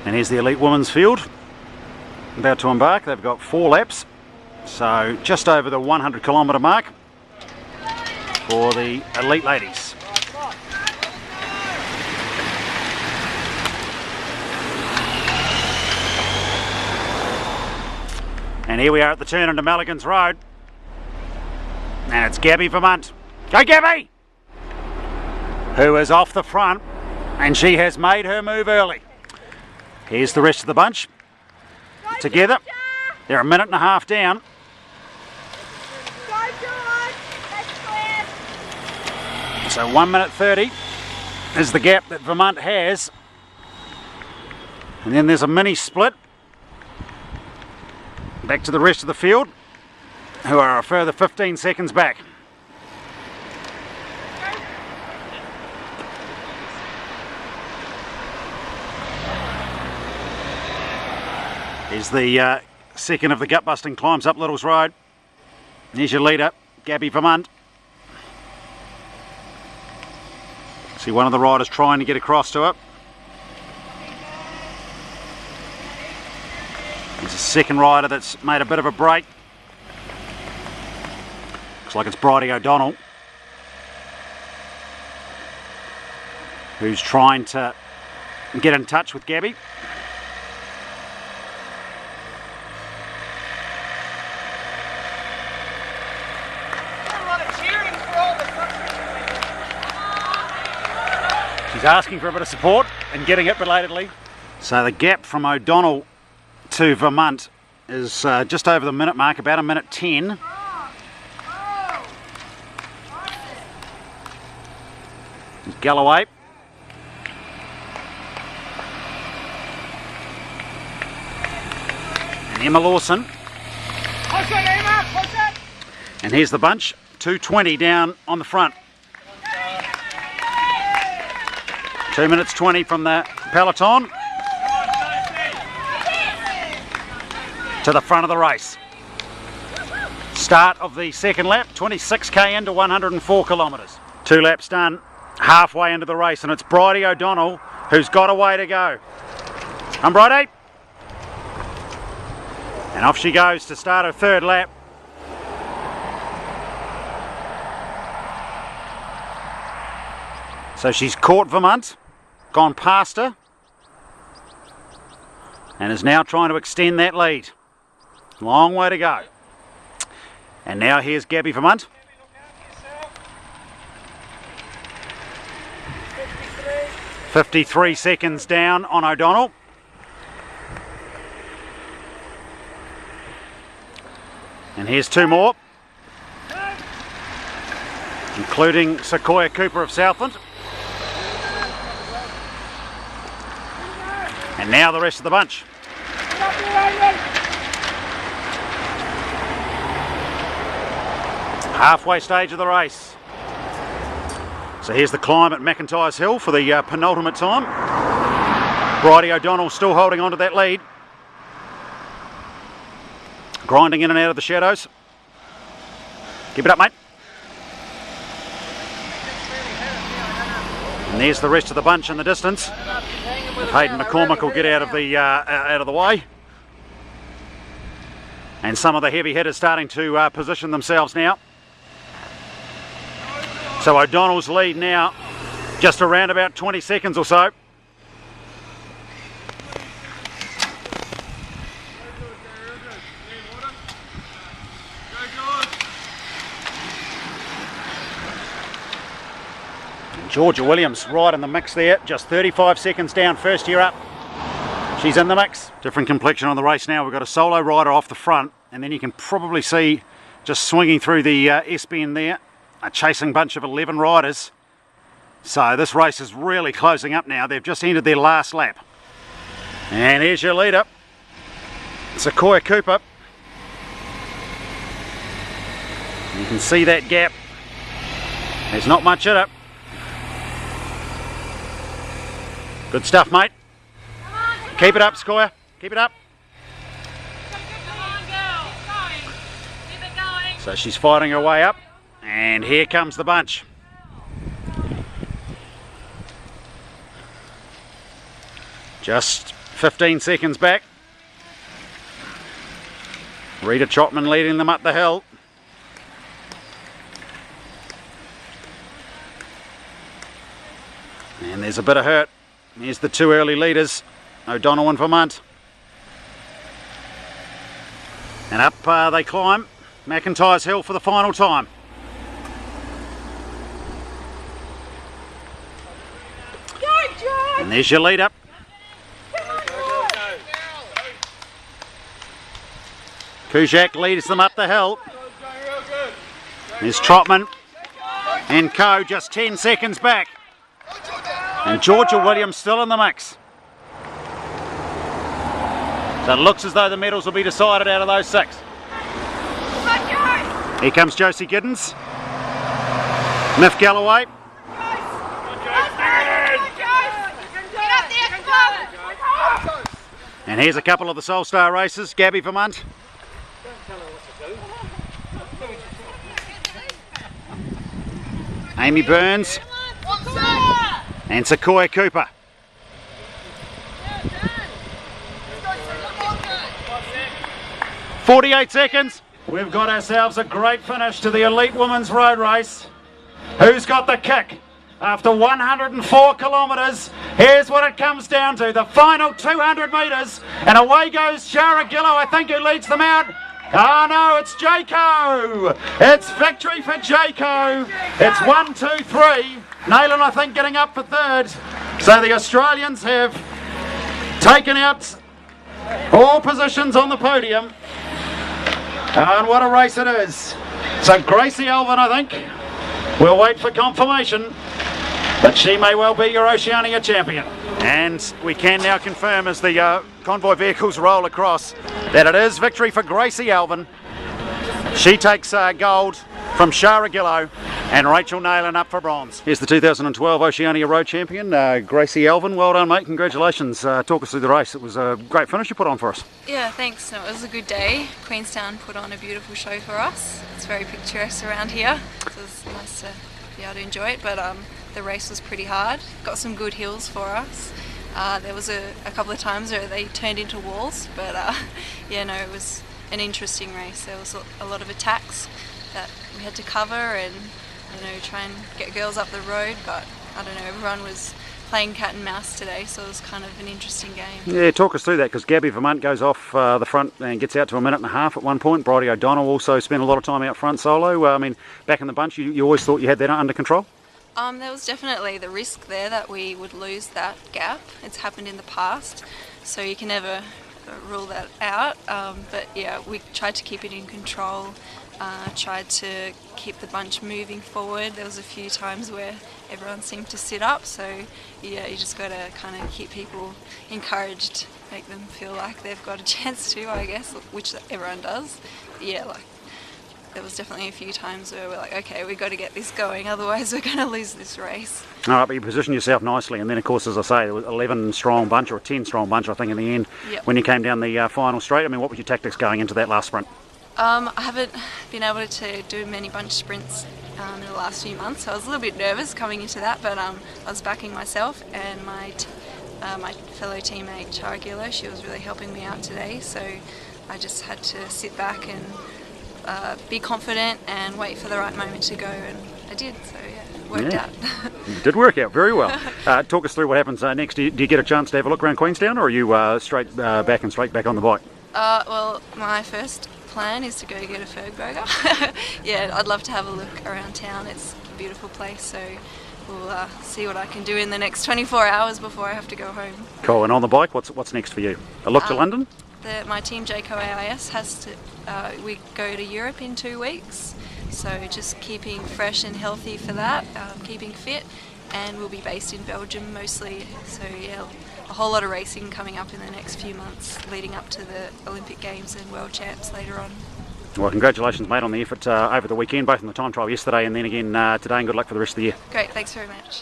And here's the elite women's field about to embark. They've got 4 laps, so just over the 100 kilometre mark for the elite ladies. And here we are at the turn into Mulligan's Road, and it's Gabby Vermont. Go Gabby! Who is off the front, and she has made her move early. Here's the rest of the bunch together. They're a minute and a half down. So 1 minute 30 is the gap that Vermont has. And then there's a mini split back to the rest of the field, who are a further 15 seconds back. Is the second of the gut-busting climbs up Littles Road. There's your leader, Gabby Vermont. See one of the riders trying to get across to her. There's a second rider that's made a bit of a break. Looks like it's Bridie O'Donnell, who's trying to get in touch with Gabby. She's asking for a bit of support and getting it belatedly. So the gap from O'Donnell to Vermont is just over the minute mark, about a minute 10. There's Galloway. And Emma Lawson. Push it, Emma, push it. And here's the bunch, 2:20 down on the front. 2 minutes 20 from the peloton to the front of the race. Start of the second lap, 26k into 104 kilometres. 2 laps done, halfway into the race, and it's Bridie O'Donnell who's got a way to go. Come Bridie! And off she goes to start her third lap. So she's caught Vermont, gone past her, and is now trying to extend that lead. Long way to go. And now here's Gabby Vermont. 53 seconds down on O'Donnell. And here's 2 more, including Sequoia Cooper of Southland. And now the rest of the bunch. Halfway stage of the race. So here's the climb at McIntyre's Hill for the penultimate time. Bridie O'Donnell still holding on to that lead. Grinding in and out of the shadows. Keep it up, mate. And there's the rest of the bunch in the distance. If Hayden McCormick will get out of the way. And some of the heavy hitters starting to position themselves now. So O'Donnell's lead now, just around about 20 seconds or so. And Georgia Williams right in the mix there, just 35 seconds down, first year up. She's in the mix. Different complexion on the race now. We've got a solo rider off the front, and then you can probably see just swinging through the S-bend there, a chasing bunch of 11 riders. So this race is really closing up now. They've just entered their last lap. And here's your leader, Sequoia Cooper. You can see that gap. There's not much in it. Good stuff, mate. Keep it up, Sequoia. Keep it up. So she's fighting her way up. And here comes the bunch. Just 15 seconds back. Rita Trotman leading them up the hill. And there's a bit of hurt. Here's the two early leaders, O'Donnell and Vermont. And up they climb McIntyre's Hill for the final time. And there's your lead up. Kujak leads them up the hill. There's Trotman and Co just 10 seconds back. And Georgia Williams still in the mix. So it looks as though the medals will be decided out of those 6. Here comes Josie Giddens. Miff Galloway. And here's a couple of the Soul Star races. Gabby Vermont. Amy Burns. And Sequoia Cooper. "48 seconds. We've got ourselves a great finish to the Elite Women's Road Race. Who's got the kick? After 104 kilometres, here's what it comes down to. The final 200 metres, and away goes Shara Gillow, I think, who leads them out. Oh no, it's Jayco. It's victory for Jayco. It's 1, 2, 3. Nayland, I think, getting up for 3rd. So the Australians have taken out all positions on the podium. And what a race it is. So Gracie Alvin, I think, we'll wait for confirmation, but she may well be your Oceania champion. And we can now confirm as the convoy vehicles roll across that it is victory for Gracie Alvin. She takes gold from Shara Gillow and Rachel Nayland up for bronze. Here's the 2012 Oceania Road Champion, Gracie Alvin. Well done, mate. Congratulations. Talk us through the race. It was a great finish you put on for us. Yeah, thanks. It was a good day. Queenstown put on a beautiful show for us. It's very picturesque around here, so it's nice to be able to enjoy it, but the race was pretty hard. Got some good hills for us. There was a couple of times where they turned into walls, but yeah, no, it was an interesting race. There was a lot of attacks that we had to cover and, you know, try and get girls up the road, but I don't know, everyone was playing cat and mouse today, so it was kind of an interesting game. Yeah, talk us through that, because Gabby Vermont goes off the front and gets out to 1.5 minutes at one point. Bridie O'Donnell also spent a lot of time out front solo. I mean, back in the bunch, you always thought you had that under control? There was definitely the risk there that we would lose that gap. It's happened in the past, so you can never rule that out. But yeah, we tried to keep it in control, tried to keep the bunch moving forward. There was a few times where everyone seemed to sit up, so yeah, you just got to kind of keep people encouraged, make them feel like they've got a chance to, I guess, which everyone does. Yeah, like, there was definitely a few times where we're like, okay, we've got to get this going, otherwise we're going to lose this race. All right, but you positioned yourself nicely, and then of course, as I say, there was 11 strong bunch, or a 10 strong bunch, I think, in the end. Yep. When you came down the final straight. I mean, what were your tactics going into that last sprint? I haven't been able to do many bunch sprints in the last few months, so I was a little bit nervous coming into that, but I was backing myself and my fellow teammate Shara Gillow. She was really helping me out today, so I just had to sit back and be confident and wait for the right moment to go, and I did, so yeah, it worked out. It did work out very well. Talk us through what happens next. Do you get a chance to have a look around Queenstown, or are you straight back on the bike? Well, my first plan is to go get a Ferg burger. Yeah, I'd love to have a look around town. It's a beautiful place, so we'll see what I can do in the next 24 hours before I have to go home. Cool. And on the bike, what's next for you? A look to London? My team Jayco AIS has to, we go to Europe in 2 weeks, so just keeping fresh and healthy for that, keeping fit, and we'll be based in Belgium mostly, so yeah, a whole lot of racing coming up in the next few months leading up to the Olympic Games and World Champs later on. Well, congratulations, mate, on the effort over the weekend, both in the time trial yesterday and then again today, and good luck for the rest of the year. Great, thanks very much.